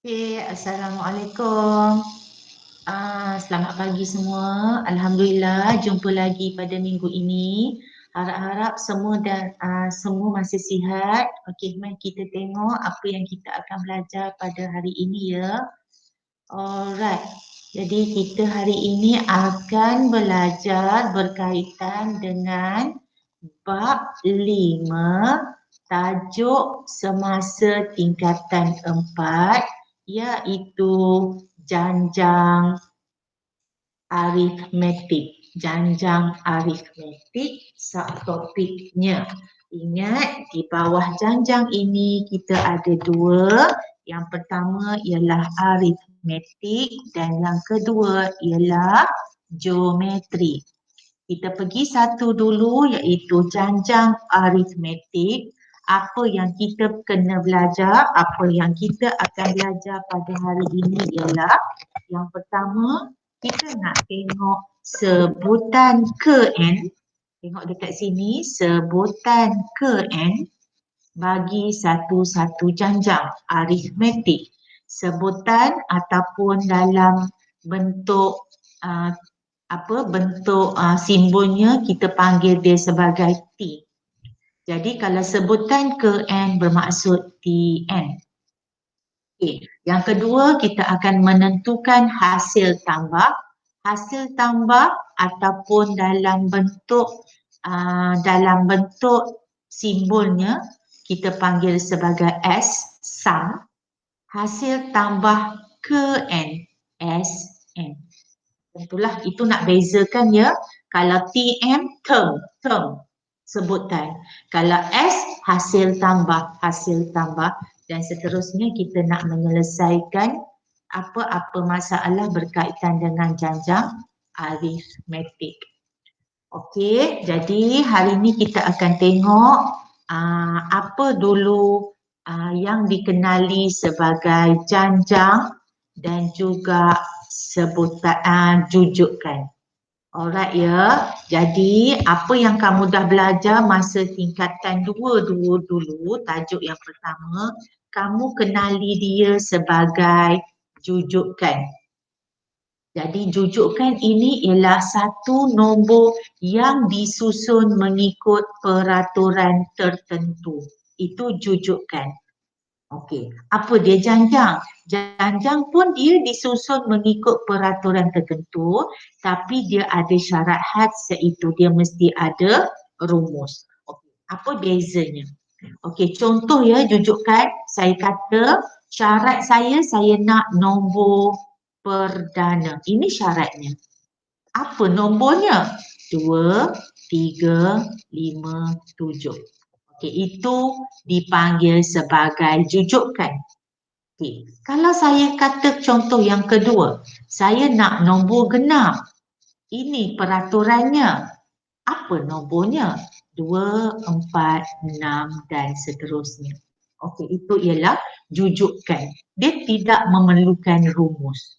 Okay, Assalamualaikum. Selamat pagi semua. Alhamdulillah jumpa lagi pada minggu ini. Harap-harap semua masih sihat. Okey, mari kita tengok apa yang kita akan belajar pada hari ini ya. Alright. Jadi kita hari ini akan belajar berkaitan dengan bab 5 tajuk semasa tingkatan 4 iaitu janjang aritmetik. Janjang aritmetik subtopiknya. Ingat di bawah janjang ini kita ada dua. Yang pertama ialah aritmetik dan yang kedua ialah geometri. Kita pergi satu dulu iaitu janjang aritmetik. Apa yang kita kena belajar, apa yang kita akan belajar pada hari ini ialah yang pertama, kita nak tengok sebutan ke N. Tengok dekat sini, sebutan ke N bagi satu-satu janjang aritmetik. Sebutan ataupun dalam bentuk simbolnya kita panggil dia sebagai T. Jadi kalau sebutan ke N bermaksud Tn. Okay. Yang kedua kita akan menentukan hasil tambah. Hasil tambah ataupun dalam bentuk simbolnya kita panggil sebagai S, sum. Hasil tambah ke N, Sn. Tentulah itu nak bezakan ya. Kalau TM, term sebutan. Kalau S, hasil tambah dan seterusnya kita nak menyelesaikan apa-apa masalah berkaitan dengan janjang aritmetik. Okey, jadi hari ini kita akan tengok apa dulu yang dikenali sebagai janjang dan juga sebutan jujukan. Alright ya. Jadi apa yang kamu dah belajar masa tingkatan 2 dulu, tajuk yang pertama, kamu kenali dia sebagai jujukan. Jadi jujukan ini ialah satu nombor yang disusun mengikut peraturan tertentu. Itu jujukan. Okey, apa dia janjang? Janjang pun dia disusun mengikut peraturan tertentu tapi dia ada syarat khas iaitu dia mesti ada rumus. Okey, apa bezanya? Okey, contoh ya jujukan, saya kata syarat saya nak nombor perdana. Ini syaratnya. Apa nombornya? 2, 3, 5, 7. Okey, itu dipanggil sebagai jujukan. Okey, kalau saya kata contoh yang kedua, saya nak nombor genap. Ini peraturannya. Apa nombornya? 2, 4, 6 dan seterusnya. Okey, itu ialah jujukan. Dia tidak memerlukan rumus.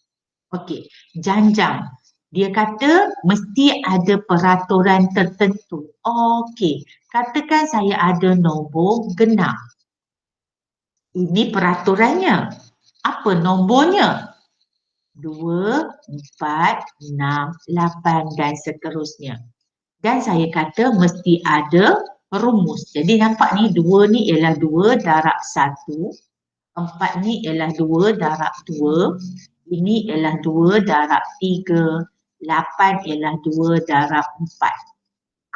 Okey, janjang. Dia kata mesti ada peraturan tertentu. Okey, katakan saya ada nombor genap. Ini peraturannya. Apa nombornya? 2, 4, 6, 8 dan seterusnya. Dan saya kata mesti ada rumus. Jadi nampak ni 2 ni ialah 2 darab 1. 4 ni ialah 2 darab 2. Ini ialah 2 darab 3. 8 ialah 2 darab 4.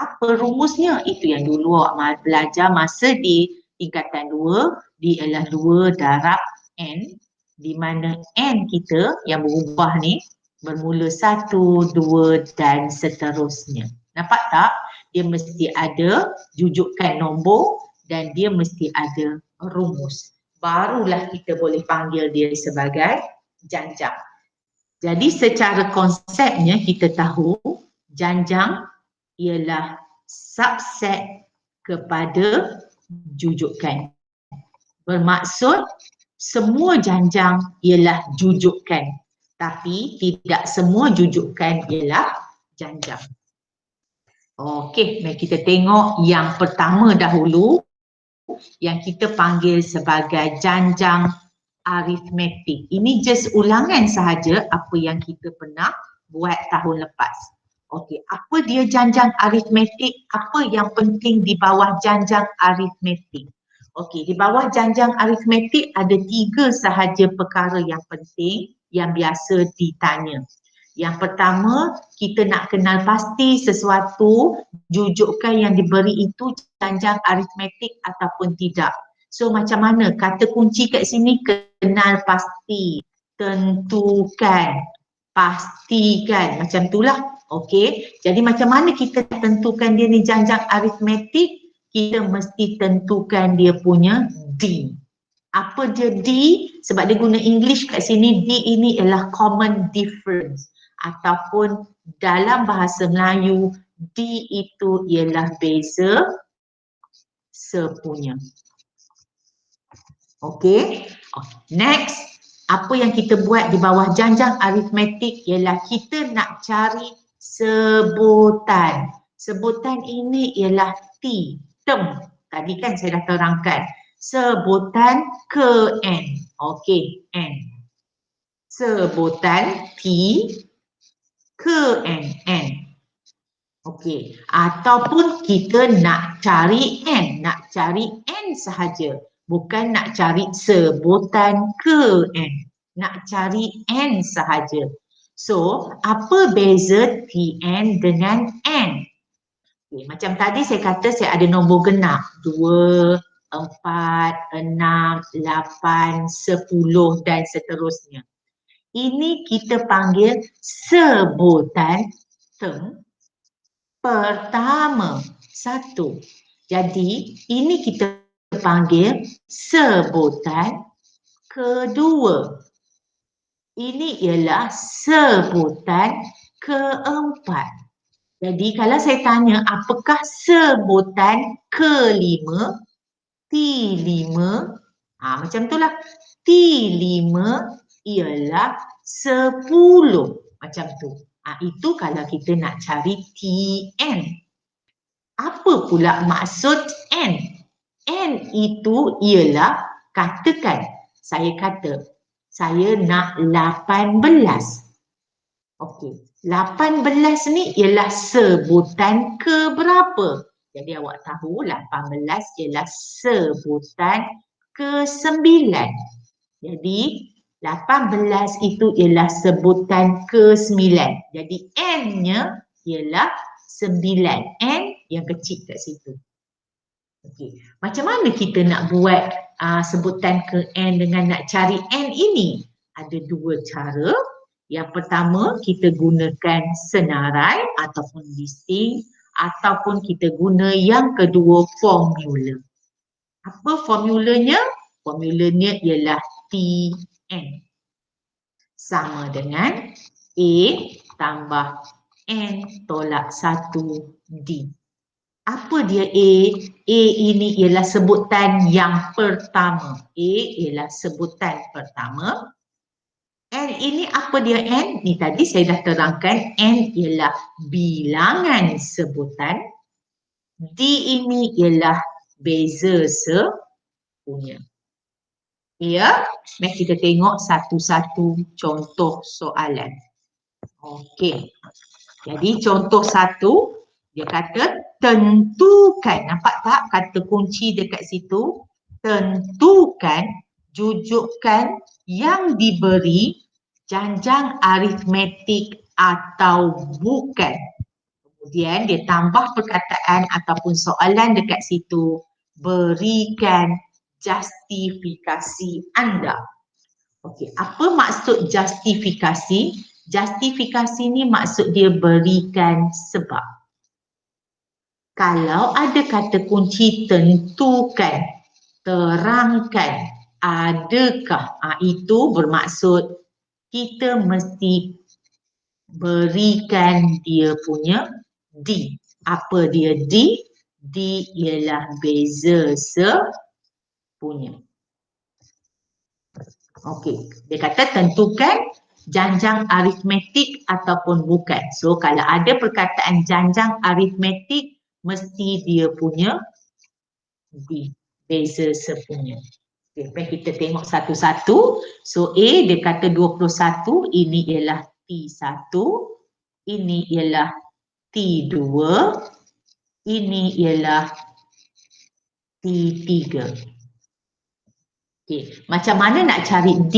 Apa rumusnya? Itu yang dulu awak belajar masa di tingkatan 2. Dia ialah 2 darab N. Di mana N kita yang berubah ni bermula 1, 2 dan seterusnya. Nampak tak? Dia mesti ada jujukan nombor dan dia mesti ada rumus. Barulah kita boleh panggil dia sebagai janjang. Jadi secara konsepnya kita tahu janjang ialah subset kepada jujukan. Bermaksud semua janjang ialah jujukan. Tapi tidak semua jujukan ialah janjang. Okey, mari kita tengok yang pertama dahulu yang kita panggil sebagai janjang aritmetik. Ini just ulangan sahaja apa yang kita pernah buat tahun lepas. Okey, apa dia janjang aritmetik? Apa yang penting di bawah janjang aritmetik? Okey, di bawah janjang aritmetik ada 3 sahaja perkara yang penting yang biasa ditanya. Yang pertama, kita nak kenal pasti sesuatu jujukan yang diberi itu janjang aritmetik ataupun tidak. So macam mana? Kata kunci kat sini kenal pasti, tentukan, pastikan. Macam itulah. Okey. Jadi macam mana kita tentukan dia ni janjang aritmetik? Kita mesti tentukan dia punya D. Apa dia D? Sebab dia guna English kat sini, D ini ialah common difference. Ataupun dalam bahasa Melayu, D itu ialah beza sepunya. Okey. Next, apa yang kita buat di bawah janjang aritmetik ialah kita nak cari sebutan. Sebutan ini ialah T, term. Tadi kan saya dah terangkan. Sebutan ke N. Okey, N. Sebutan T ke N. Okey, ataupun kita nak cari N, nak cari N sahaja. Bukan nak cari sebutan ke N. Nak cari N sahaja. So, apa beza Tn dengan N? Okay, macam tadi saya kata saya ada nombor genap. 2, 4, 6, 8, 10 dan seterusnya. Ini kita panggil sebutan term pertama. 1. Jadi, ini kita panggil sebutan kedua. Ini ialah sebutan keempat. Jadi kalau saya tanya apakah sebutan kelima? T5. Macam itulah. T5 ialah 10. Macam tu. Itu kalau kita nak cari Tn. Apa pula maksud N? N itu ialah, katakan, saya kata, saya nak 18. Okey, 18 ni ialah sebutan ke berapa? Jadi awak tahu 18 ialah sebutan ke-9. Jadi 18 itu ialah sebutan ke-9. Jadi N-nya ialah 9. N yang kecil kat situ. Okey, macam mana kita nak buat sebutan ke N dengan nak cari N ini? Ada 2 cara. Yang pertama, kita gunakan senarai ataupun listing, ataupun kita guna yang kedua, formula. Apa formulanya? Formulanya ialah Tn sama dengan A tambah N tolak 1D. Apa dia A? A ini ialah sebutan yang pertama. A ialah sebutan pertama. N ini apa dia N? Ni tadi saya dah terangkan. N ialah bilangan sebutan. D ini ialah beza sepunya. Ya, mari kita tengok satu-satu contoh soalan. Okey. Jadi contoh 1, dia kata tentukan. Nampak tak kata kunci dekat situ? Tentukan jujukan yang diberi janjang aritmetik atau bukan. Kemudian dia tambah perkataan ataupun soalan dekat situ. Berikan justifikasi anda. Okey, apa maksud justifikasi? Justifikasi ni maksud dia berikan sebab. Kalau ada kata kunci tentukan, terangkan, adakah, itu bermaksud kita mesti berikan dia punya D. Apa dia D? D ialah beza sepunya. Okey, dia kata tentukan janjang aritmetik ataupun bukan. So kalau ada perkataan janjang aritmetik, mesti dia punya D, beza sepunya. Okay, baik kita tengok satu-satu. So A dia kata 21, ini ialah T1, ini ialah T2, ini ialah T3. Okay. Macam mana nak cari D?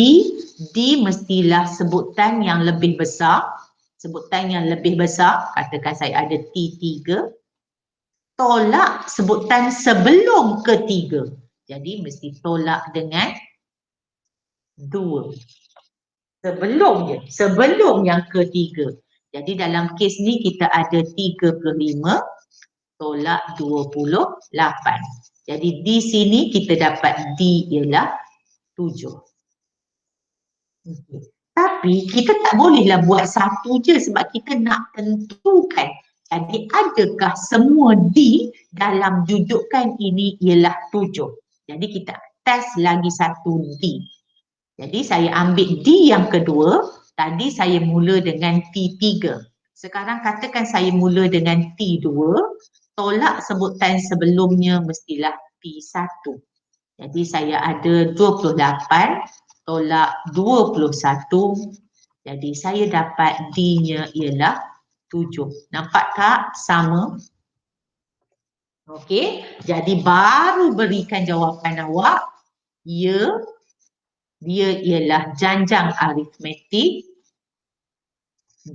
D mestilah sebutan yang lebih besar. Sebutan yang lebih besar, katakan saya ada T3, tolak sebutan sebelum ketiga. Jadi mesti tolak dengan 2. Sebelum yang ketiga. Jadi dalam kes ni kita ada 35 tolak 28. Jadi di sini kita dapat D ialah 7. Okay. Tapi kita tak bolehlah buat satu je sebab kita nak tentukan. Jadi adakah semua D dalam jujukan ini ialah 7. Jadi kita test lagi satu D. Jadi saya ambil D yang kedua, tadi saya mula dengan T3. Sekarang katakan saya mula dengan T2, tolak sebutan sebelumnya mestilah T1. Jadi saya ada 28 tolak 21. Jadi saya dapat D-nya ialah 7. Nampak tak? Sama. Okey, jadi baru berikan jawapan awak. Ya, dia ialah janjang aritmetik.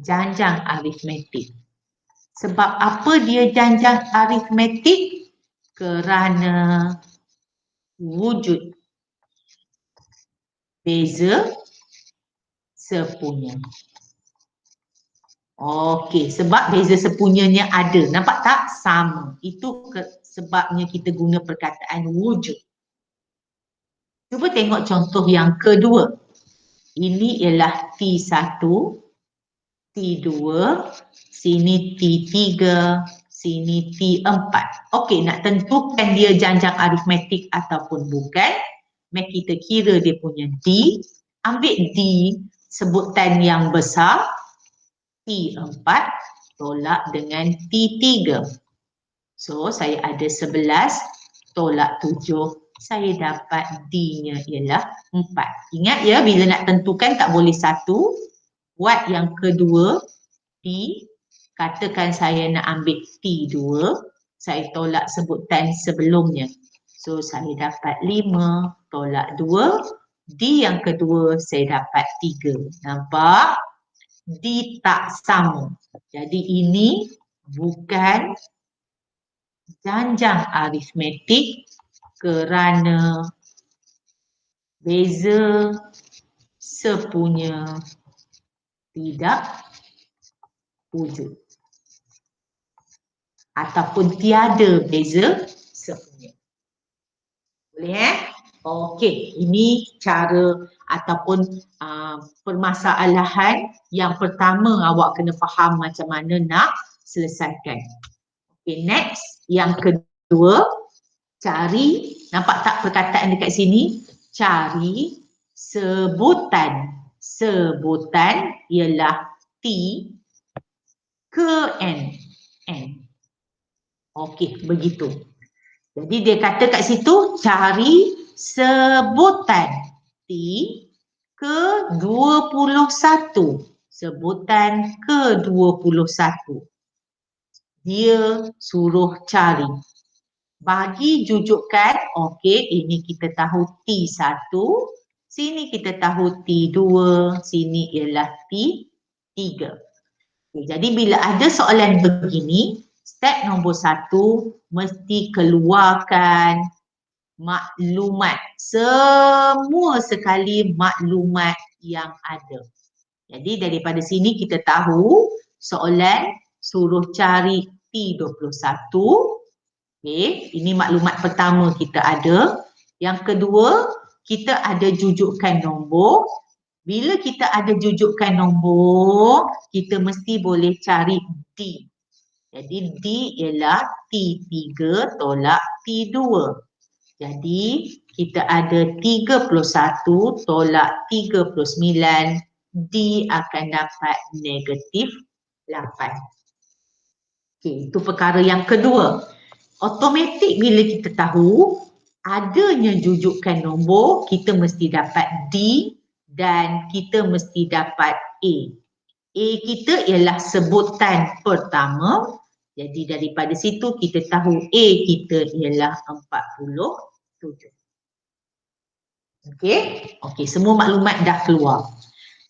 Janjang aritmetik. Sebab apa dia janjang aritmetik? Kerana wujud beza sepunya. Okey, sebab beza sepunyanya ada. Nampak tak? Sama. Itu sebabnya kita guna perkataan wujud. Cuba tengok contoh yang kedua. Ini ialah T1, T2, sini T3, sini T4. Okey, nak tentukan dia janjang aritmetik ataupun bukan. Mari kita kira dia punya D. Ambil D sebutan yang besar. T4 tolak dengan T3. So, saya ada 11 tolak 7. Saya dapat D-nya ialah 4. Ingat ya, bila nak tentukan tak boleh satu. Buat yang kedua, D. Katakan saya nak ambil T2. Saya tolak sebutan sebelumnya. So, saya dapat 5 tolak 2. D yang kedua, saya dapat 3. Nampak? D tak sama. Jadi ini bukan janjang aritmetik kerana beza sepunya tidak wujud. Ataupun tiada beza sepunya. Boleh Okey, ini cara ataupun permasalahan yang pertama awak kena faham macam mana nak selesaikan. Okey, next yang kedua, cari, nampak tak perkataan dekat sini? Cari sebutan. Sebutan ialah T ke N. N. Okey, begitu. Jadi dia kata kat situ cari sebutan T ke 21. Sebutan ke 21. Dia suruh cari. Bagi jujukan, okey, ini kita tahu T1. Sini kita tahu T2. Sini ialah T3. Okay, jadi bila ada soalan begini, step nombor 1 mesti keluarkan maklumat. Semua sekali maklumat yang ada. Jadi daripada sini kita tahu soalan suruh cari T21. Okay, ini maklumat pertama kita ada. Yang kedua, kita ada jujukan nombor. Bila kita ada jujukan nombor, kita mesti boleh cari D. Jadi D ialah T3 tolak T2. Jadi kita ada 31 tolak 39. D akan dapat negatif 8. Okey, itu perkara yang kedua. Automatik bila kita tahu adanya jujukan nombor, kita mesti dapat D dan kita mesti dapat A. A kita ialah sebutan pertama. Jadi daripada situ kita tahu A kita ialah 47. Okey, semua maklumat dah keluar.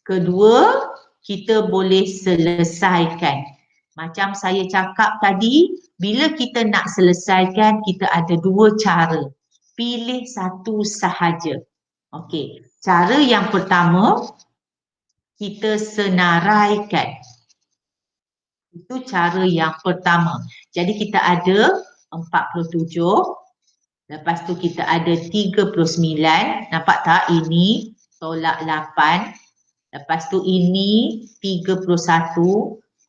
Kedua, kita boleh selesaikan. Macam saya cakap tadi, bila kita nak selesaikan, kita ada dua cara. Pilih satu sahaja. Okey, cara yang pertama, kita senaraikan. Itu cara yang pertama. Jadi kita ada 47. Lepas tu kita ada 39. Nampak tak? Ini tolak 8. Lepas tu ini 31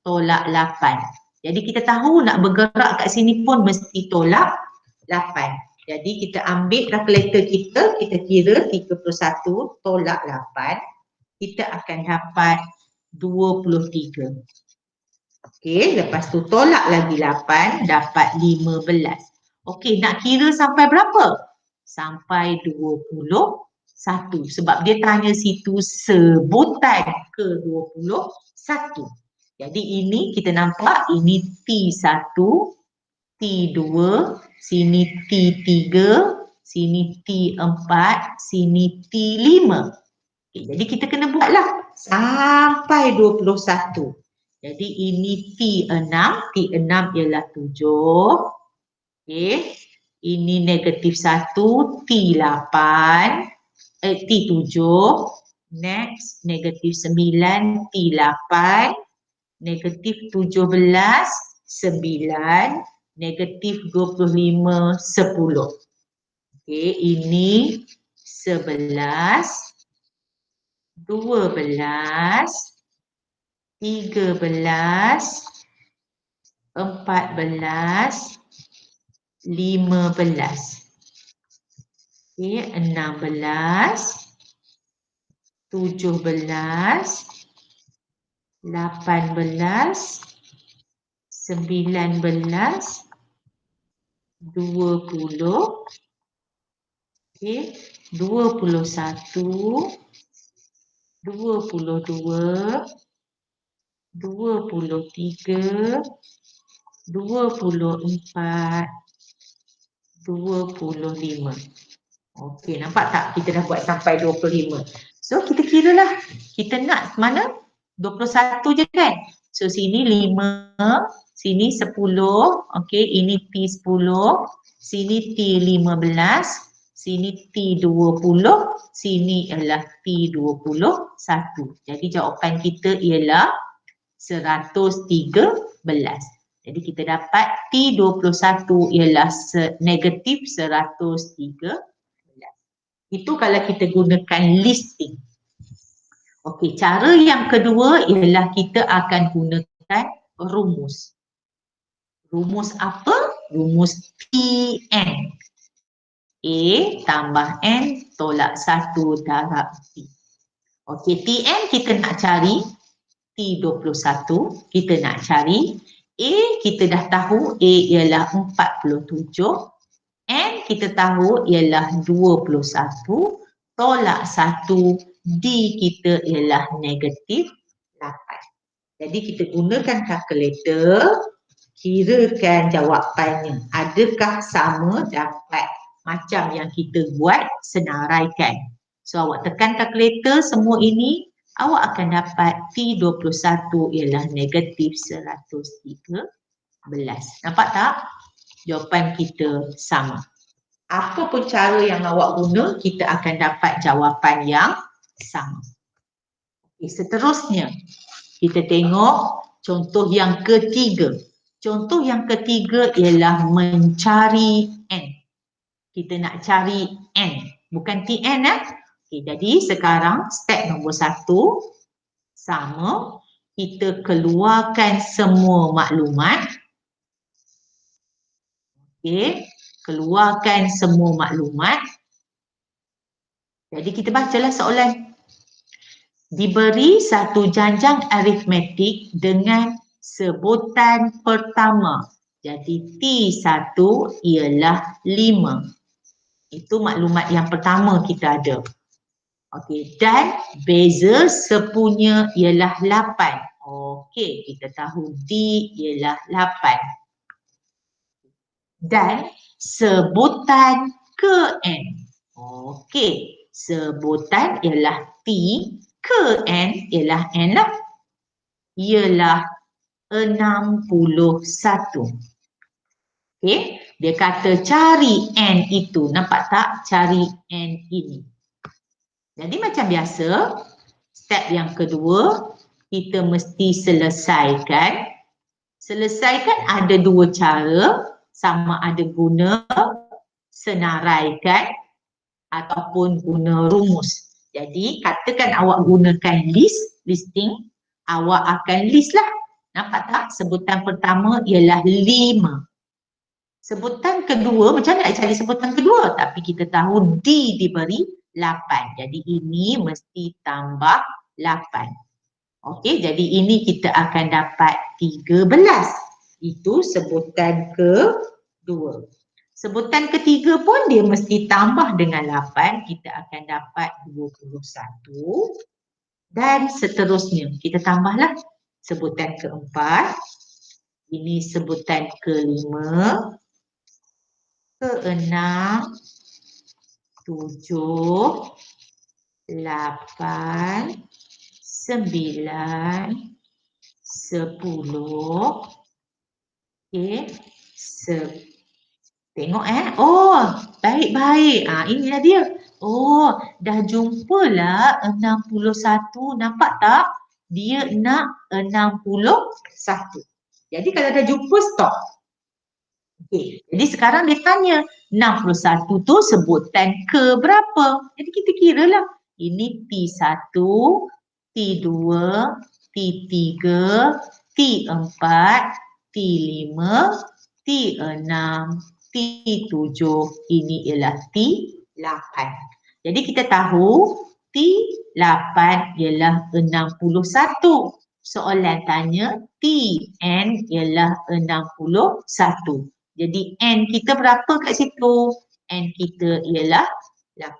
tolak 8. Jadi kita tahu nak bergerak kat sini pun mesti tolak 8. Jadi kita ambil kalkulator kita kira 31 tolak 8. Kita akan dapat 23. Okey, lepas tu tolak lagi 8, dapat 15. Okey, nak kira sampai berapa? Sampai 21. Sebab dia tanya situ sebutan ke-21. Jadi ini kita nampak, ini T1, T2, sini T3, sini T4, sini T5. Okay, jadi kita kena buatlah sampai 21. Jadi ini T6, T6 ialah 7. Okay. Ini negatif 1, T8, T7. Next, negatif 9, T8. Negatif 17, 9. Negatif 25, 10. Okay, ini 11. 12, 13, 14, 15, okay, 16, 17, 18, 19, 20, okay, 21, 22, 23, 24, 25. Okey, nampak tak? Kita dah buat sampai 25. So, kita kira lah. Kita nak mana? 21 je kan? So, sini 5, sini 10. Okey, ini T10, sini T15, sini T20, sini ialah T21. Jadi, jawapan kita ialah 113. Jadi kita dapat T21 ialah negatif 113. Itu kalau kita gunakan listing. Okey, cara yang kedua ialah kita akan gunakan rumus. Rumus apa? Rumus Tn. A tambah N tolak 1 darab T. Okey, Tn kita nak cari. T21 kita nak cari. A kita dah tahu A ialah 47. N kita tahu ialah 21. Tolak 1. D kita ialah negatif 8. Jadi kita gunakan kalkulator. Kirakan jawapannya. Adakah sama dapat macam yang kita buat senaraikan. So awak tekan kalkulator semua ini. Awak akan dapat T21 ialah negatif 113. Nampak tak? Jawapan kita sama. Apa pun cara yang awak guna, kita akan dapat jawapan yang sama. Okay, seterusnya, kita tengok contoh yang ketiga. Contoh yang ketiga ialah mencari N. Kita nak cari N. Bukan Tn Okay, jadi sekarang step nombor 1 sama, kita keluarkan semua maklumat. Okay, keluarkan semua maklumat. Jadi kita bacalah soalan. Diberi satu janjang aritmetik dengan sebutan pertama. Jadi T1 ialah 5. Itu maklumat yang pertama kita ada. Okey, dan beza sepunya ialah 8. Okey, kita tahu D ialah 8. Dan sebutan ke N. Okey, sebutan ialah T, ke N ialah N lah. Ialah 61. Okey, dia kata cari N itu. Nampak tak? Cari N ini. Jadi macam biasa, step yang kedua, kita mesti selesaikan. Selesaikan ada dua cara, sama ada guna senaraikan ataupun guna rumus. Jadi katakan awak gunakan listing, awak akan list lah. Nampak tak? Sebutan pertama ialah 5. Sebutan kedua, macam mana nak cari sebutan kedua? Tapi kita tahu D diberi 8. Jadi ini mesti tambah 8. Okey, jadi ini kita akan dapat 13. Itu sebutan kedua. Sebutan ketiga pun dia mesti tambah dengan 8. Kita akan dapat 21. Dan seterusnya. Kita tambahlah sebutan keempat. Ini sebutan kelima. Keenam, 7, 8, 9, 10. Okey. Tengok Oh, baik-baik. Inilah dia. Oh, dah jumpalah 61. Nampak tak? Dia nak 61. Jadi kalau dah jumpa, stop. Okey, jadi sekarang dia tanya 61 tu sebutan ke berapa? Jadi kita kira lah. Ini T1, T2, T3, T4, T5, T6, T7. Ini ialah T8. Jadi kita tahu T8 ialah 61. Soalan tanya Tn ialah 61. Jadi N kita berapa kat situ? N kita ialah 8.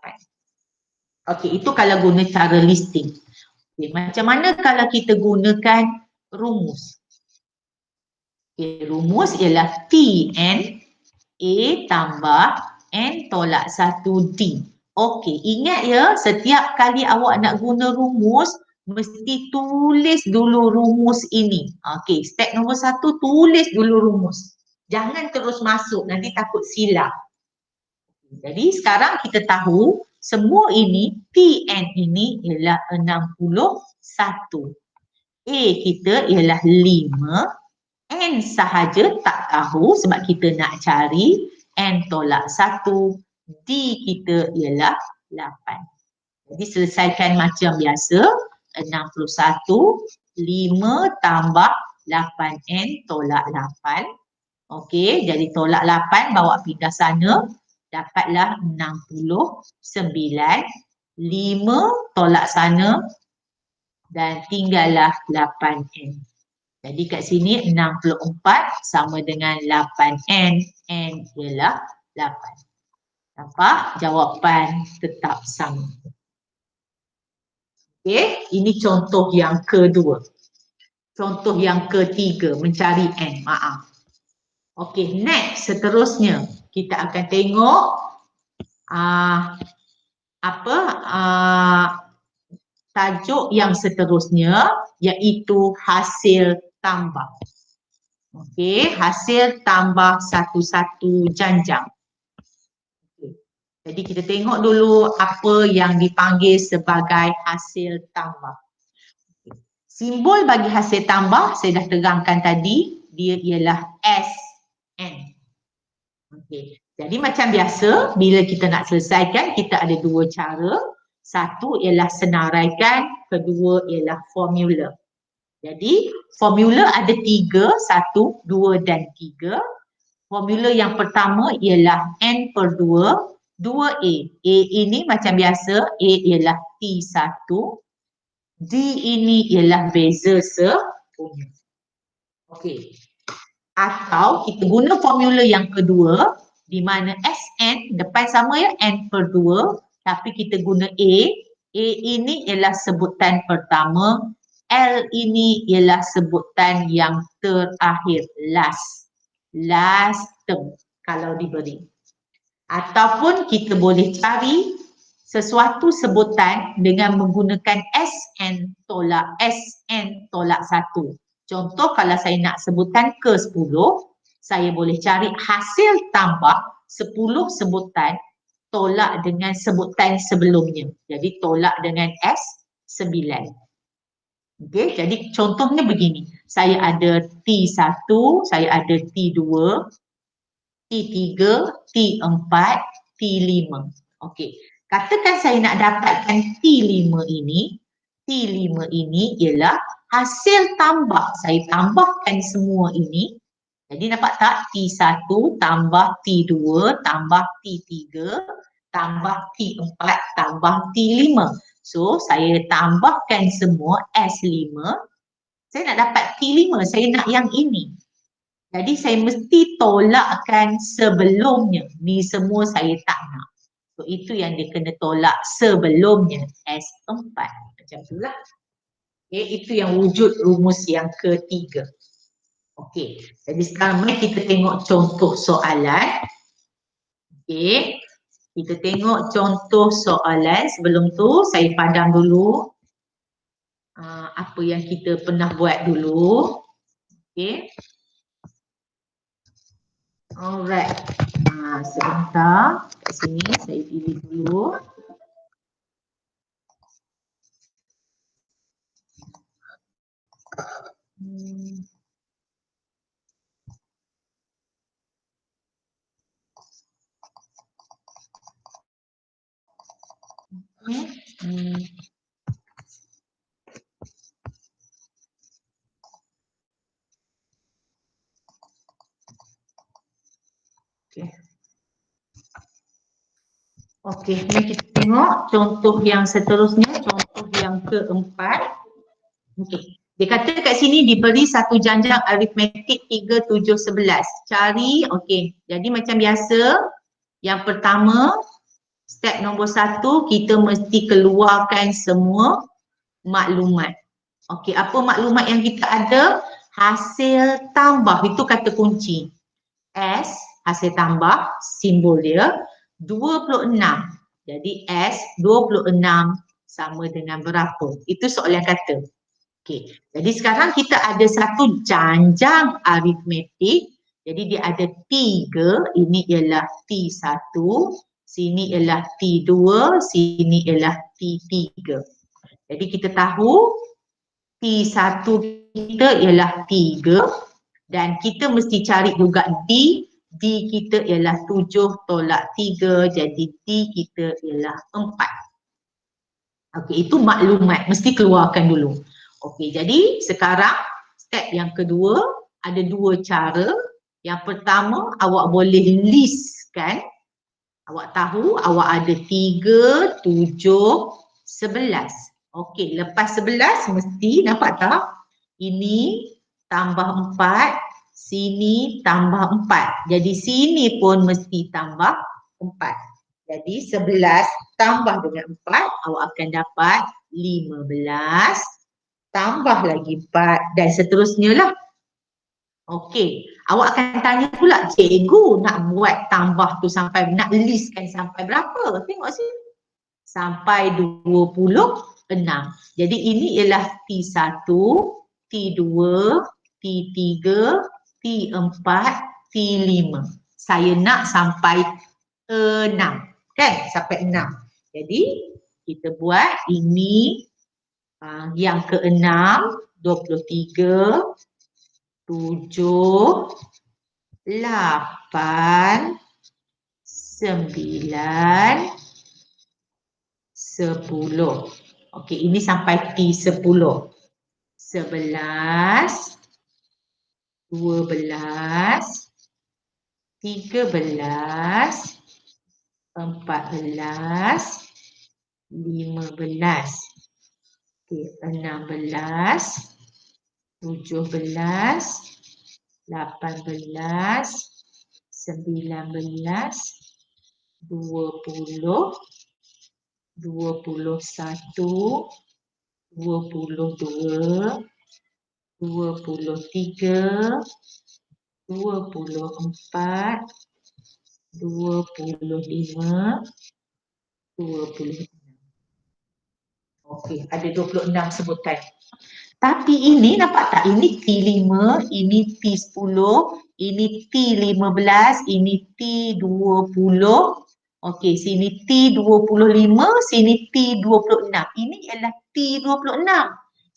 Okey, itu kalau guna cara listing. Okay, macam mana kalau kita gunakan rumus? Okay, rumus ialah Tn A tambah N tolak 1D. Okey, ingat ya, setiap kali awak nak guna rumus, mesti tulis dulu rumus ini. Okey, step nombor 1, tulis dulu rumus. Jangan terus masuk, nanti takut silap. Jadi sekarang kita tahu semua ini, Tn ini ialah 61. A kita ialah 5. N sahaja tak tahu sebab kita nak cari N tolak 1. D kita ialah 8. Jadi selesaikan macam biasa. 61, 5 tambah 8N tolak 8. Okey, jadi tolak 8 bawa pindah sana. Dapatlah 69. 5 tolak sana. Dan tinggallah 8N. Jadi kat sini 64 sama dengan 8N. N ialah 8. Nampak? Jawapan tetap sama. Okey, ini contoh yang kedua. Contoh yang ketiga, mencari N. Maaf. Okey, next seterusnya kita akan tengok tajuk yang seterusnya iaitu hasil tambah. Okey, hasil tambah satu-satu janjang. Okay. Jadi kita tengok dulu apa yang dipanggil sebagai hasil tambah. Okay. Simbol bagi hasil tambah saya dah terangkan tadi, dia ialah SN. Okey. Jadi macam biasa, bila kita nak selesaikan, kita ada dua cara. Satu ialah senaraikan, kedua ialah formula. Jadi formula ada 3, 1, 2 dan 3. Formula yang pertama ialah N/2, 2A. A ini macam biasa, A ialah T1. D ini ialah beza sepunya. Okey. Atau kita guna formula yang kedua, di mana Sn depan sama ya n per 2 tapi kita guna A. A ini ialah sebutan pertama, L ini ialah sebutan yang terakhir, last term kalau diberi. Ataupun kita boleh cari sesuatu sebutan dengan menggunakan Sn tolak 1. Contoh kalau saya nak sebutan ke-10, saya boleh cari hasil tambah 10 sebutan tolak dengan sebutan sebelumnya. Jadi tolak dengan S9. Okey, jadi contohnya begini. Saya ada T1, saya ada T2, T3, T4, T5. Okey. Katakan saya nak dapatkan T5 ini. T5 ini ialah hasil tambah. Saya tambahkan semua ini. Jadi nampak tak? T1 tambah T2 tambah T3 tambah T4 tambah T5. So, saya tambahkan semua S5. Saya nak dapat T5. Saya nak yang ini. Jadi saya mesti tolakkan sebelumnya. Ni semua saya tak nak. So itu yang dia kena tolak sebelumnya. S4. Macam itulah. Okay, itu yang wujud rumus yang ketiga. Okey. Jadi sekarang mari kita tengok contoh soalan. Okey. Kita tengok contoh soalan. Sebelum tu saya padam dulu apa yang kita pernah buat dulu. Okey. Alright. Sebentar. Kat sini saya pilih dulu. Okey, mari kita tengok contoh yang seterusnya, contoh yang keempat. Okey. Dia kata kat sini diberi satu janjang aritmetik 3, 7, 11. Cari, okey. Jadi macam biasa, yang pertama, step nombor 1, kita mesti keluarkan semua maklumat. Okey, apa maklumat yang kita ada? Hasil tambah, itu kata kunci. S, hasil tambah, simbol dia, 26. Jadi S 26 sama dengan berapa? Itu soalan kata. Okey. Jadi sekarang kita ada satu janjang aritmetik. Jadi dia ada 3, ini ialah T1, sini ialah T2, sini ialah T3. Jadi kita tahu T1 kita ialah 3 dan kita mesti cari juga D. D kita ialah 7 tolak 3, jadi D kita ialah 4. Okey, itu maklumat, mesti keluarkan dulu. Okey, jadi sekarang step yang kedua, ada dua cara. Yang pertama, awak boleh listkan. Awak tahu awak ada 3, 7, 11. Okey, lepas 11 mesti nampak tak? Ini tambah 4, sini tambah 4. Jadi sini pun mesti tambah 4. Jadi 11 tambah dengan 4, awak akan dapat 15. Tambah lagi 4 dan seterusnya lah. Okey, awak akan tanya pula, cikgu nak buat tambah tu sampai, nak listkan sampai berapa? Tengok sini. Sampai 26. Jadi ini ialah T1, T2, T3, T4, T5. Saya nak sampai 6. Kan? Sampai 6. Jadi kita buat ini yang ke-6, 23, 7, 8, 9, 10. Okey, ini sampai T10. 11, 12, 13, 14, 15. Okey, 16, 17, 18, 19, 20, 21, 22, 23, 24, 25, 26. Okey, ada 26 sebutan. Tapi ini nampak tak? Ini T5, ini T10, ini T15, ini T20. Okey, sini T25, sini T26. Ini ialah T26.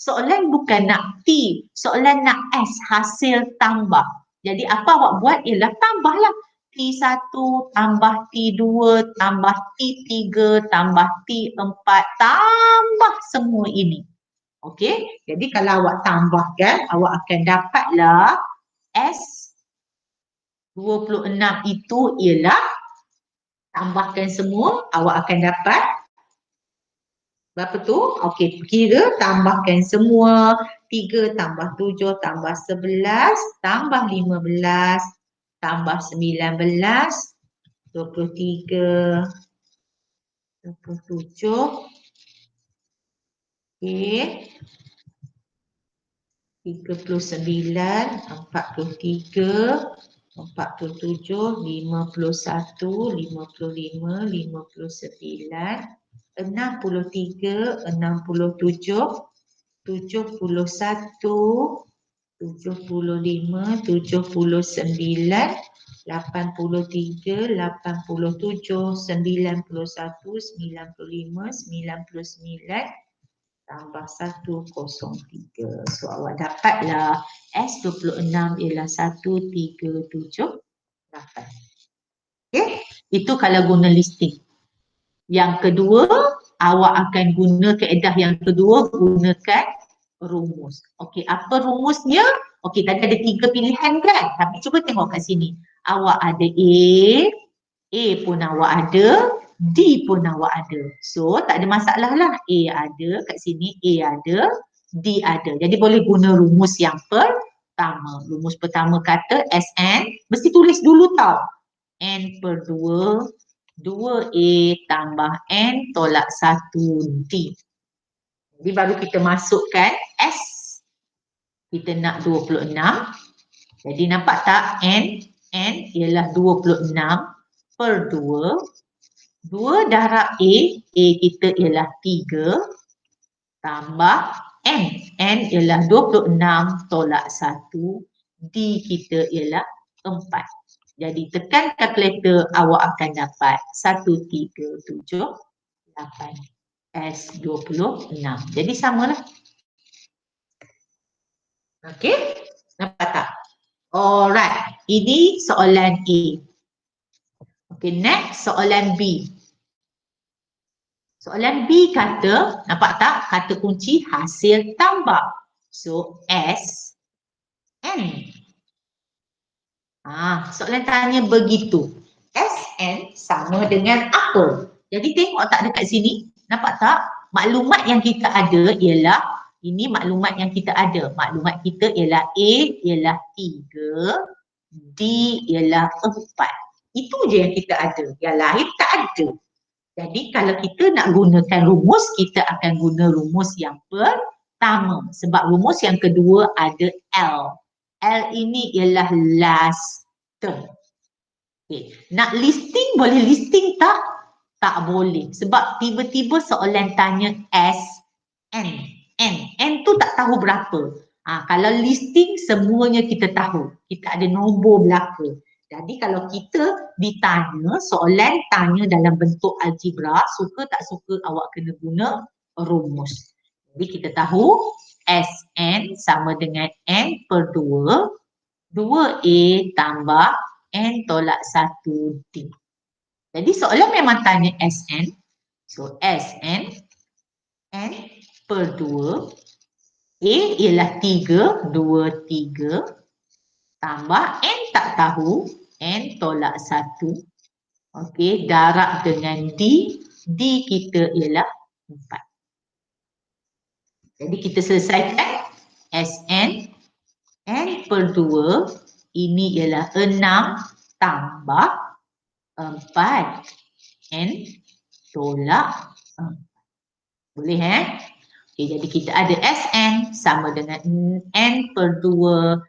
Soalan bukan nak T, soalan nak S, hasil tambah. Jadi apa awak buat ialah tambahlah. T1 tambah T2 tambah T3 tambah T4 tambah semua ini. Okey, jadi kalau awak tambahkan, awak akan dapatlah S26 itu ialah, tambahkan semua, awak akan dapat berapa tu? Okey, kira tambahkan semua, 3 tambah 7 tambah 11 tambah 15 tambah 19, 23, 27. Okey. 39, 43, 47, 51, 55, 59, 63, 67, 71, 75, 79, 83, 87, 91, 95, 99, tambah 103. So awak dapatlah S26 ialah 1378. Okey, itu kalau guna listing. Yang kedua, awak akan guna kaedah yang kedua, gunakan rumus. Okey, apa rumusnya? Okey, tadi ada 3 pilihan kan? Tapi cuba tengok kat sini. Awak ada A pun awak ada, D pun awak ada. So, tak ada masalah lah. A ada, kat sini A ada, D ada. Jadi boleh guna rumus yang pertama. Rumus pertama kata Sn, mesti tulis dulu tau. N per 2, 2A tambah N tolak 1D. Jadi baru kita masukkan S. Kita nak 26. Jadi nampak tak? N ialah 26 per 2. 2 darab A kita ialah 3 tambah N ialah 26 tolak 1, D kita ialah 4. Jadi tekan kalkulator, awak akan dapat 1378 S26. Jadi samalah. Okey, nampak tak? Alright, ini soalan A. Okay, next soalan B. Soalan B kata, nampak tak? Kata kunci hasil tambah. So, S, N. Soalan tanya begitu. Sn sama dengan apa? Jadi tengok tak dekat sini? Nampak tak? Maklumat yang kita ada ialah, ini maklumat yang kita ada. Maklumat kita ialah A ialah 3, D ialah 4. Itu je yang kita ada. Yang lain tak ada. Jadi kalau kita nak gunakan rumus, kita akan guna rumus yang pertama. Sebab rumus yang kedua ada L. L ini ialah last term. Okay. Nak listing boleh listing tak? Tak boleh. Sebab tiba-tiba soalan tanya S, N. N tu tak tahu berapa. Kalau listing semuanya kita tahu. Kita ada nombor belaka. Jadi kalau kita ditanya, soalan tanya dalam bentuk algebra, suka tak suka awak kena guna rumus. Jadi kita tahu Sn sama dengan N per 2, 2A tambah N tolak 1D. Jadi soalan memang tanya Sn. So Sn, N per 2, A ialah 3, 2, 3, tambah N tak tahu, N tolak 1. Okey, darab dengan D, D kita ialah 4. Jadi kita selesaikan Sn, N per 2, ini ialah 6 tambah 4N tolak 4. Boleh Okay, jadi kita ada Sn sama dengan N per 2,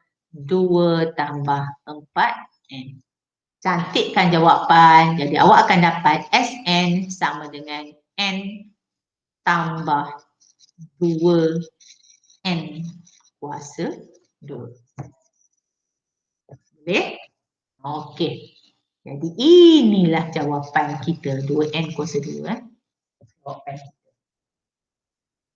2 tambah 4N. Cantikkan jawapan. Jadi awak akan dapat Sn sama dengan N tambah 2N kuasa 2. Boleh? Okey. Jadi inilah jawapan kita 2N kuasa 2. Jawapan.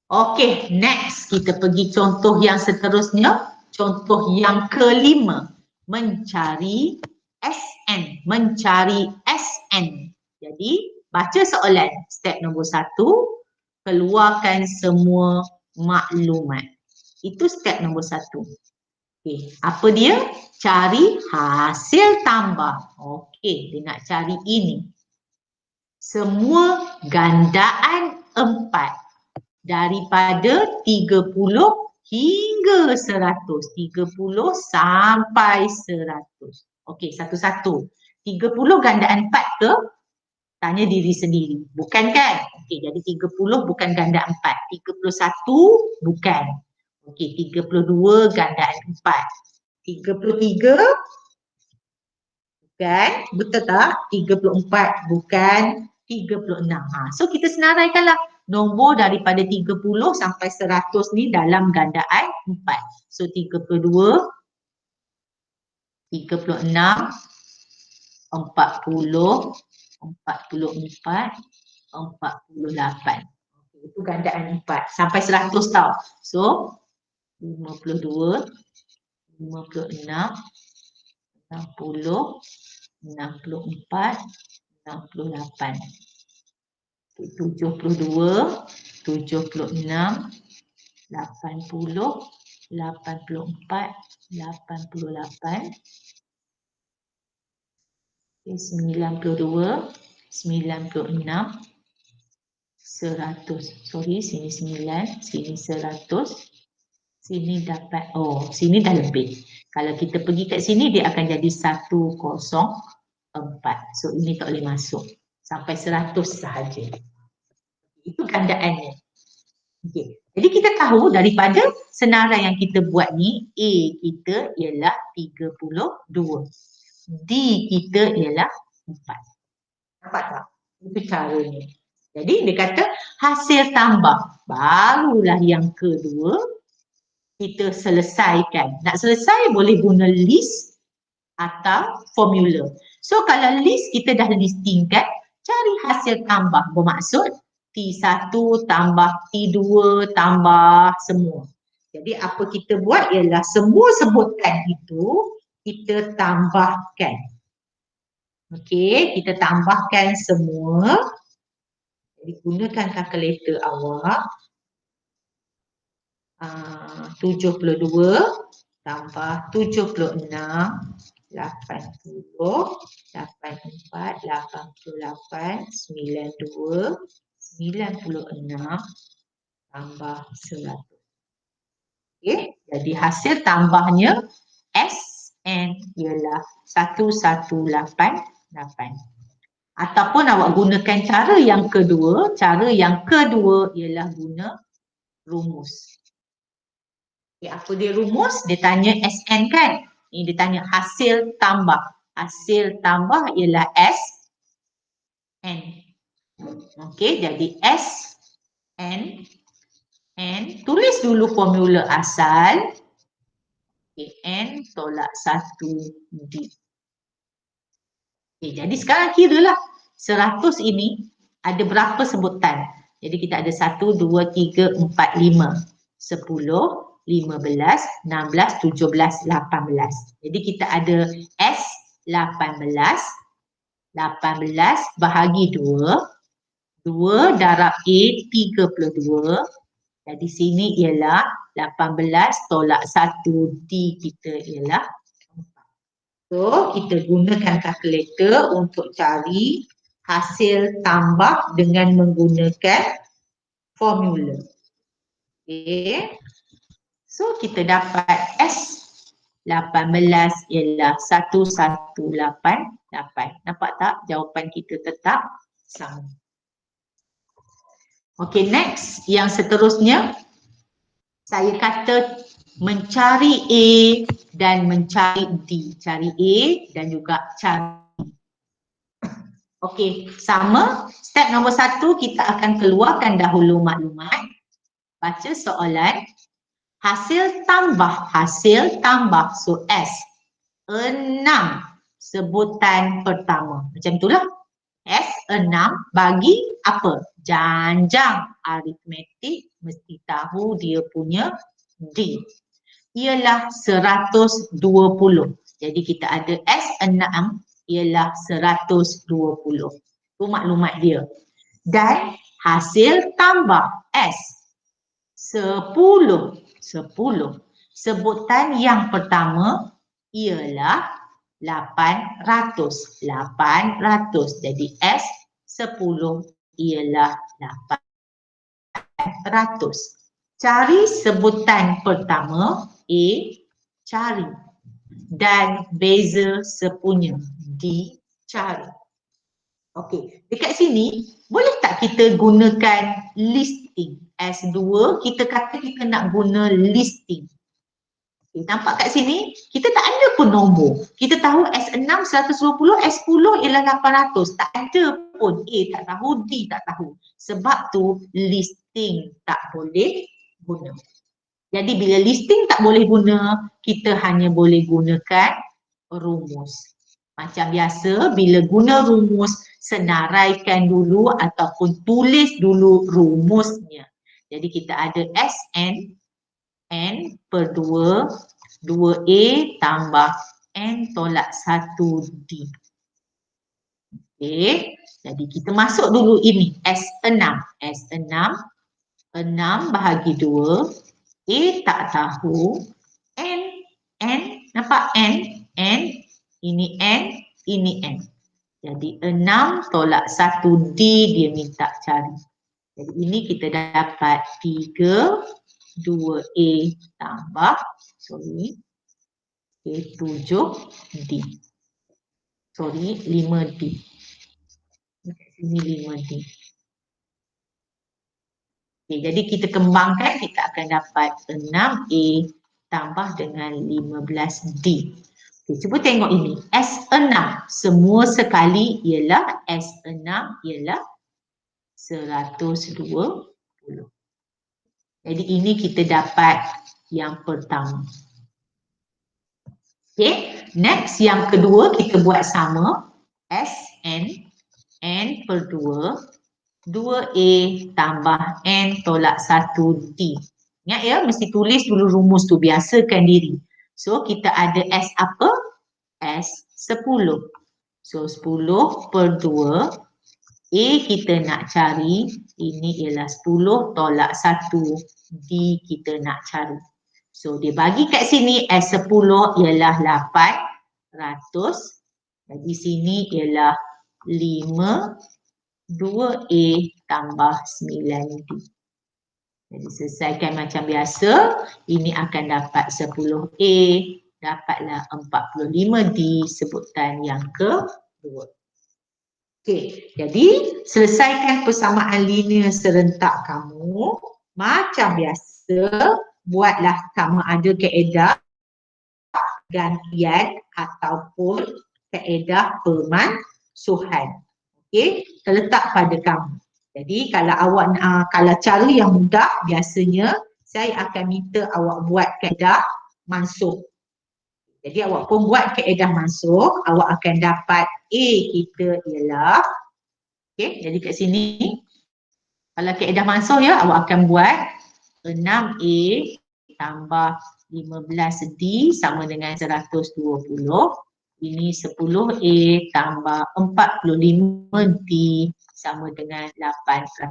Okey, next kita pergi contoh yang seterusnya. Contoh yang kelima. Mencari Sn. Mencari Sn. Jadi baca soalan. Step nombor 1. Keluarkan semua maklumat. Itu step nombor 1. Okay. Apa dia? Cari hasil tambah. Okey, dia nak cari ini. Semua gandaan 4 daripada 30 hingga 100. 30 sampai 100. Okey, satu-satu. 30 gandaan 4 ke? Tanya diri sendiri. Bukan kan? Okey, jadi 30 bukan gandaan 4. 31 bukan. Okey, 32 gandaan 4. 33 bukan. Betul tak? 34 bukan. 36. So kita senaraikanlah nombor daripada 30 sampai 100 ni dalam gandaan 4. So 32, 36, 40, 44, 48. Itu gandaan 4 sampai 100 tau. So 52, 56, 60, 64, 68. 72, 76, 80, 84, 88, 92, 96, 100. Sorry, sini 9, sini 100, sini dapat, oh sini dah lebih. Kalau kita pergi kat sini dia akan jadi 104. So ini tak boleh masuk. Sampai 100 sahaja. Itu gandaannya. Okay. Jadi kita tahu daripada senarai yang kita buat ni, A kita ialah 32. D kita ialah 4. Nampak tak? Itu caranya. Jadi dia kata hasil tambah. Barulah yang kedua kita selesaikan. Nak selesai boleh guna list atau formula. So kalau list kita dah listingkan, cari hasil tambah. Bermaksud T1 tambah T2 tambah semua. Jadi apa kita buat ialah semua sebutan itu kita tambahkan. Okey, kita tambahkan semua. Jadi gunakan kalkulator awak. 72 tambah 76, 80, 84, 88, 92, 96 tambah 100. Okey, jadi hasil tambahnya Sn ialah 1188. Ataupun awak gunakan cara yang kedua. Cara yang kedua ialah guna rumus. Okay, apa dia rumus? Dia tanya Sn kan? Ini dia tanya hasil tambah. Hasil tambah ialah Sn. Okey, jadi Sn. Tulis dulu formula asal. Okay, N tolak 1D. Okay, jadi sekarang kiralah 100 ini ada berapa sebutan? Jadi kita ada 1, 2, 3, 4, 5, 10, 15, 16, 17, 18. Jadi kita ada S18, 18 bahagi 2, 2 darab A 32. Jadi sini ialah 18 tolak 1D kita ialah 4. So kita gunakan kalkulator untuk cari hasil tambah dengan menggunakan formula. Okay. So kita dapat S18 18 ialah 1188. Nampak tak? Jawapan kita tetap sama. Okey, next. Yang seterusnya, saya kata mencari A dan mencari D. Cari A dan juga cari. Okey, sama. Step nombor 1, kita akan keluarkan dahulu maklumat. Baca soalan. Hasil tambah. So S. 6 sebutan pertama. Macam itulah. S 6 bagi apa? Janjang aritmetik mesti tahu dia punya D. Ialah 120. Jadi kita ada S 6 ialah 120. Itu maklumat dia. Dan hasil tambah S 10. Sebutan yang pertama ialah 800. Jadi S 10 ialah 800. Cari sebutan pertama A, cari. Dan beza sepunya D, cari. Okey, dekat sini boleh tak kita gunakan listing? S2 kita kata kita nak guna listing. Okay, nampak kat sini, kita tak ada pun nombor. Kita tahu S6 120, S10 ialah 800. Tak ada pun A tak tahu, D tak tahu. Sebab tu listing tak boleh guna. Jadi bila listing tak boleh guna, kita hanya boleh gunakan rumus. Macam biasa, bila guna rumus, senaraikan dulu ataupun tulis dulu rumusnya. Jadi kita ada Sn N per 2, 2A tambah N tolak 1D. Okey, jadi kita masuk dulu ini S6. S6, 6 bahagi 2, A tak tahu, N, nampak N, ini N, ini N. Jadi 6 tolak 1D dia minta cari. Jadi ini kita dapat 3, 2A tambah, 7D. 5D. Ini 5D. Okay, jadi kita kembangkan, kita akan dapat 6A tambah dengan 15D. Okay, cuba tengok ini. S6 semua sekali ialah S6 ialah 120. Jadi ini kita dapat yang pertama. Okay, next yang kedua kita buat sama. Sn, N per 2, 2A tambah N tolak 1D. Ingat ya, mesti tulis dulu rumus tu, biasakan diri. So kita ada S apa? S 10. So 10 per 2, A kita nak cari, ini ialah 10 tolak 1, D kita nak cari. So dia bagi kat sini S10 ialah 800, di sini ialah 5, 2A tambah 9D. Jadi selesaikan macam biasa, ini akan dapat 10A, dapatlah 45D sebutan yang kedua. Okey, jadi selesaikan persamaan linear serentak kamu. Macam biasa, buatlah sama ada kaedah gantian ataupun kaedah pemansuhan. Okey, terletak pada kamu. Jadi kalau awak kalau cara yang mudah, biasanya saya akan minta awak buat kaedah mansuh. Jadi awak pun buat kaedah mansuh, awak akan dapat A kita ialah, okey, jadi kat sini kalau kaedah mansuh ya, awak akan buat 6A tambah 15D sama dengan 120. Ini 10A tambah 45D sama dengan 800.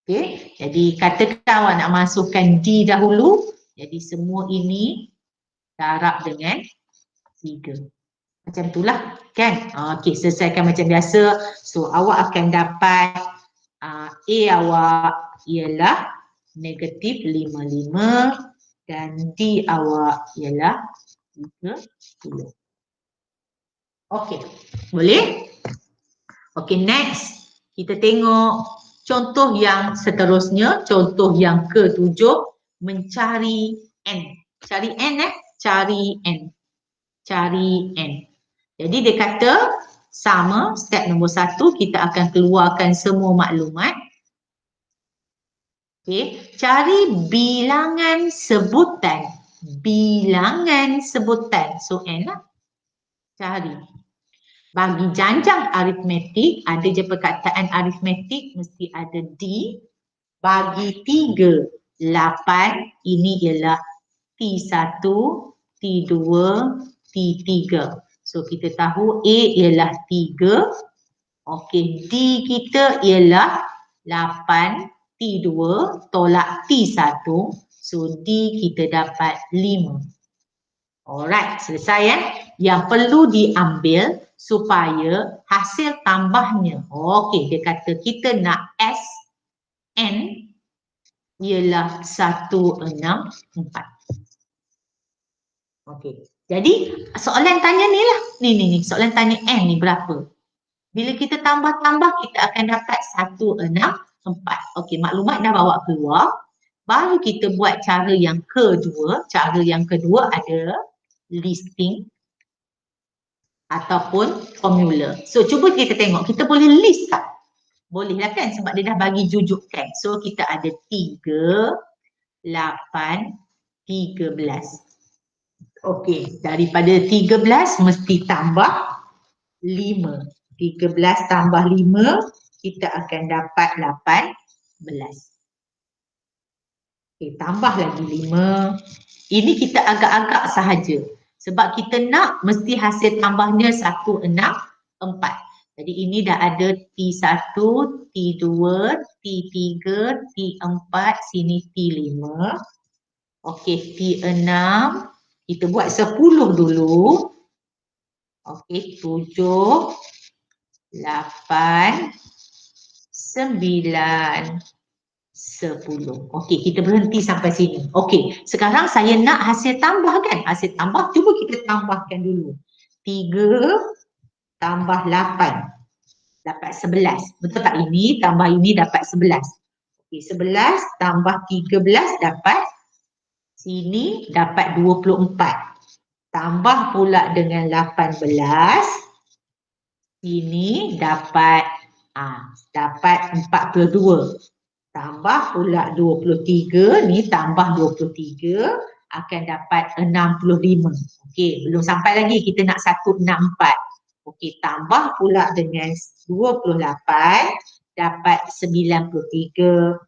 Okey, jadi katakan awak nak masukkan D dahulu. Jadi semua ini darab dengan 3. Macam itulah kan. Okey, selesaikan macam biasa. So awak akan dapat A awak ialah negatif 55, dan D awak ialah 30. Okey, boleh? Okey, next. Kita tengok contoh yang seterusnya, contoh yang ke-7, mencari N. Cari N cari N. Cari N. Jadi dia kata sama, step nombor 1 kita akan keluarkan semua maklumat. Okey, cari bilangan sebutan. Bilangan sebutan. So N lah. Cari. Bagi janjang aritmetik, ada je perkataan aritmetik, mesti ada D. Bagi 3, 8, ini ialah T1, T2, T3. So kita tahu A ialah 3. Okey, D kita ialah 8, T2 tolak T1. So D kita dapat 5. Alright, selesai ya. Yang perlu diambil supaya hasil tambahnya. Okey, dia kata kita nak S N ialah 164. Okey. Jadi soalan tanya ni lah. Ni soalan tanya N ni berapa? Bila kita tambah-tambah kita akan dapat 164. Okey, maklumat dah bawa keluar. Baru kita buat cara yang kedua. Cara yang kedua ada listing ataupun formula. So cuba kita tengok, kita boleh list tak? Boleh lah kan sebab dia dah bagi jujukan. So kita ada 3, 8, 13. Okey, daripada 13 mesti tambah 5. 13 tambah 5 kita akan dapat 18. Okey, tambah lagi 5. Ini kita agak-agak sahaja. Sebab kita nak mesti hasil tambahnya 164. Jadi ini dah ada T1, T2, T3, T4, sini T5. Okey, T6. Kita buat 10 dulu. Okey, 7, 8, 9, 10. Okey, kita berhenti sampai sini. Okey, sekarang saya nak hasil tambah kan? Hasil tambah, cuba kita tambahkan dulu. 3 tambah 8. Dapat 11. Betul tak ini? Tambah ini dapat 11. Okey, 11 tambah 13 dapat, sini dapat 24. Tambah pula dengan 18. Sini dapat dapat 42. Tambah pula 23, ni tambah 23 akan dapat 65. Okey, belum sampai lagi, kita nak 164. Okey, tambah pula dengan 28 dapat 93.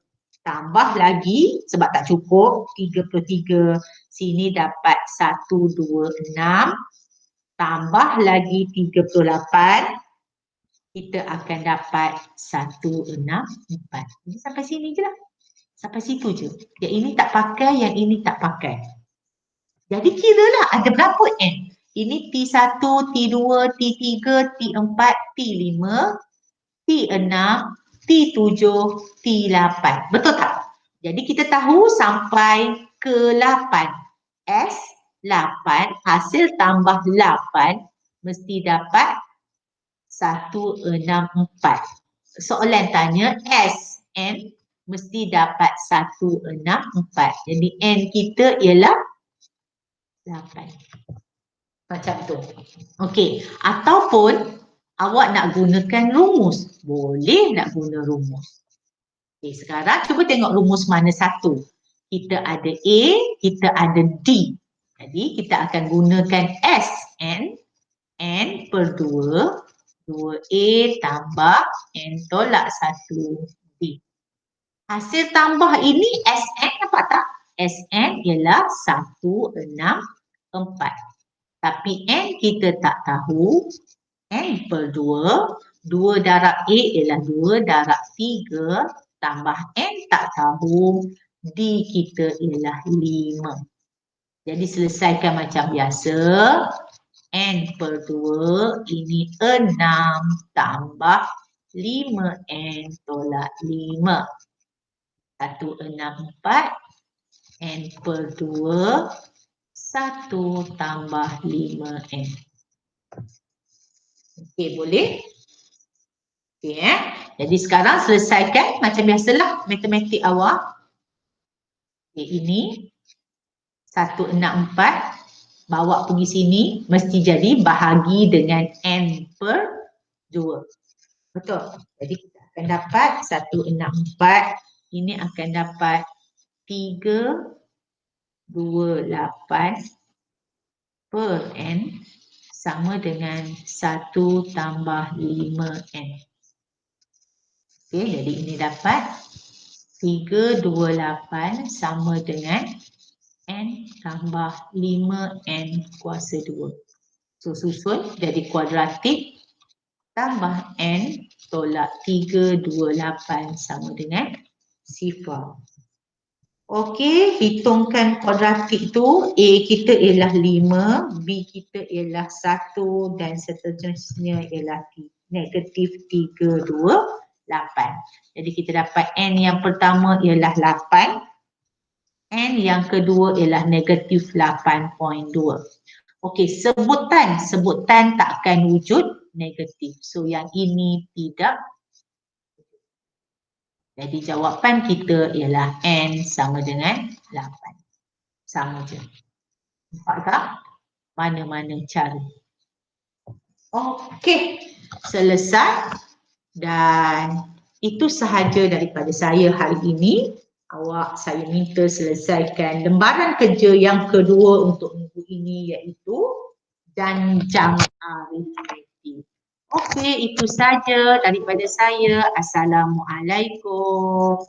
Tambah lagi sebab tak cukup 33. Sini dapat 126. Tambah lagi 38. Kita akan dapat 164. Jadi sampai sini je lah. Sampai situ je. Yang ini tak pakai, yang ini tak pakai. Jadi kiralah ada berapa N? Ini T1, T2, T3, T4, T5, T6, T7, T8. Betul tak? Jadi kita tahu sampai ke 8. S8 hasil tambah 8 mesti dapat 164. Soalan tanya SN mesti dapat 164. Jadi N kita ialah 8. Macam tu. Okey. Ataupun awak nak gunakan rumus. Boleh nak guna rumus. Okey, sekarang cuba tengok rumus mana satu. Kita ada A, kita ada D. Jadi kita akan gunakan SN. N per 2. 2A tambah N tolak 1D. Hasil tambah ini SN nampak tak? SN ialah 164. Tapi N kita tak tahu. N per 2. 2 darab A ialah 2 darab 3. Tambah N tak tahu. D kita ialah 5. Jadi selesaikan macam biasa. N per 2 ini 6 tambah 5N tolak 5. 164 N per 2, 1 tambah 5N. Okey, boleh? Okey, Jadi sekarang selesaikan macam biasalah matematik awak. Okay, ini 164 bawa pergi sini mesti jadi bahagi dengan N per 2. Betul? Jadi kita akan dapat 164, ini akan dapat 328 per N sama dengan 1 tambah 5N. Okey, jadi ini dapat 328 sama dengan N tambah 5N kuasa 2. So susun jadi kuadratik tambah N tolak 328 sama dengan 0. Okey, hitungkan kuadratik tu. A kita ialah 5, B kita ialah 1 dan seterusnya ialah negatif 328. Jadi kita dapat N yang pertama ialah 8. N yang kedua ialah negatif 8.2. Okey, sebutan tak akan wujud negatif. So yang ini tidak. Jadi jawapan kita ialah N sama dengan 8. Sama je. Nampak tak? Mana-mana cara. Okey, selesai. Dan itu sahaja daripada saya hari ini. Saya minta selesaikan lembaran kerja yang kedua untuk minggu ini iaitu janjang aritmetik. Okey, itu saja daripada saya. Assalamualaikum.